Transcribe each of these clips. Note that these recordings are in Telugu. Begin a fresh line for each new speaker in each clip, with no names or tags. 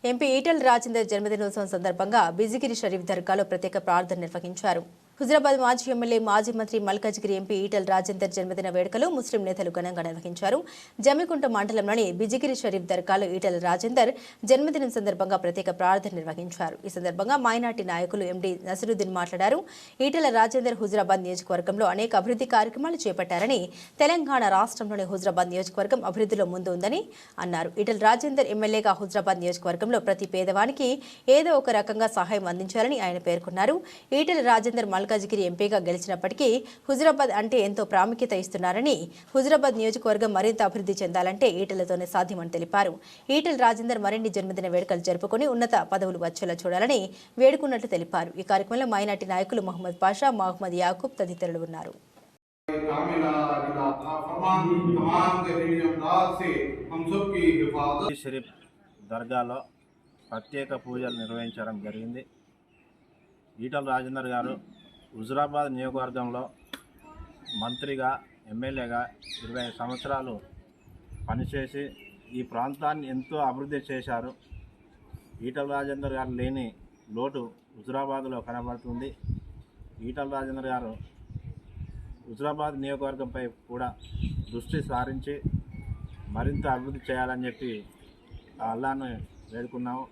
ఎంపీ ఈటెల రాజేందర్ జన్మదినోత్సవం సందర్భంగా బిజిగిరి షరీఫ్ దర్గాలో ప్రత్యేక ప్రార్థన నిర్వహించారు. హుజరాబాద్ మాజీ ఎమ్మెల్యే మాజీ మంత్రి మల్కాజ్గిరి ఎంపీ ఈటెల రాజేందర్ జన్మదిన వేడుకలు ముస్లిం నేతలు ఘనంగా నిర్వహించారు. జమ్మికుంట మండలంలోని బిజిగిరి షరీఫ్ దర్గాలో ఈటెల రాజేందర్ జన్మదినం సందర్భంగా ప్రత్యేక ప్రార్థన నిర్వహించారు. ఈ సందర్భంగా మైనార్టీ నాయకులు ఎండీ నసరుద్దీన్ మాట్లాడారు. ఈటెల రాజేందర్ హుజరాబాద్ నియోజకవర్గంలో అనేక అభివృద్ధి కార్యక్రమాలు చేపట్టారని, తెలంగాణ రాష్ట్రంలోని హుజరాబాద్ నియోజకవర్గం అభివృద్ధిలో ముందు ఉందని అన్నారు. ఈటెల రాజేందర్ ఎమ్మెల్యేగా హుజరాబాద్ నియోజకవర్గంలో ప్రతి పేదవానికి ఏదో ఒక రకంగా సహాయం అందించాలని ఆయన పేర్కొన్నారు. ఈటెల రాజేందర్ మల్కాజ్గిరి ఎంపీగా గెలిచినప్పటికీ హుజరాబాద్ అంటే ఎంతో ప్రాముఖ్యత ఇస్తున్నారని, హుజరాబాద్ నియోజకవర్గం మరింత అభివృద్ధి చెందాలంటే ఈటెలతోనే సాధ్యమని తెలిపారు. ఈటెల రాజేందర్ మరిన్ని జన్మదిన వేడుకలు జరుపుకొని ఉన్నత పదవులు వచ్చేలా చూడాలని వేడుకున్నట్లు తెలిపారు. ఈ కార్యక్రమంలో మైనార్టీ నాయకులు మహమ్మద్ పాషా, మహమ్మద్ యాకూబ్ తదితరులు ఉన్నారు.
షరీఫ్ దర్గాలో ప్రత్యేక పూజలు నిర్వహించడం జరిగింది. ఈటెల రాజేందర్ గారు హుజరాబాద్ నియోజకవర్గంలో మంత్రిగా, ఎమ్మెల్యేగా 20 సంవత్సరాలు పనిచేసి ఈ ప్రాంతాన్ని ఎంతో అభివృద్ధి చేశారు. ఈటెల రాజేందర్ గారు లేని లోటు హుజరాబాద్లో కనబడుతుంది. ఈటెల రాజేందర్ గారు హుజరాబాద్ నియోజకవర్గంపై కూడా దృష్టి సారించి మరింత అభివృద్ధి చేయాలని చెప్పి అల్లాను వేడుకున్నాము.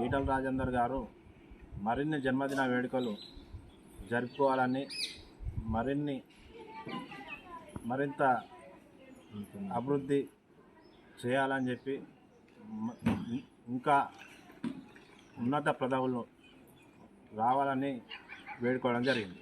ఈటెల రాజేందర్ గారు మరిన్ని జన్మదిన వేడుకలు జరుపుకోవాలని, మరింత అభివృద్ధి చేయాలని చెప్పి ఇంకా ఉన్నత పదవులు రావాలని వేడుకోవడం జరిగింది.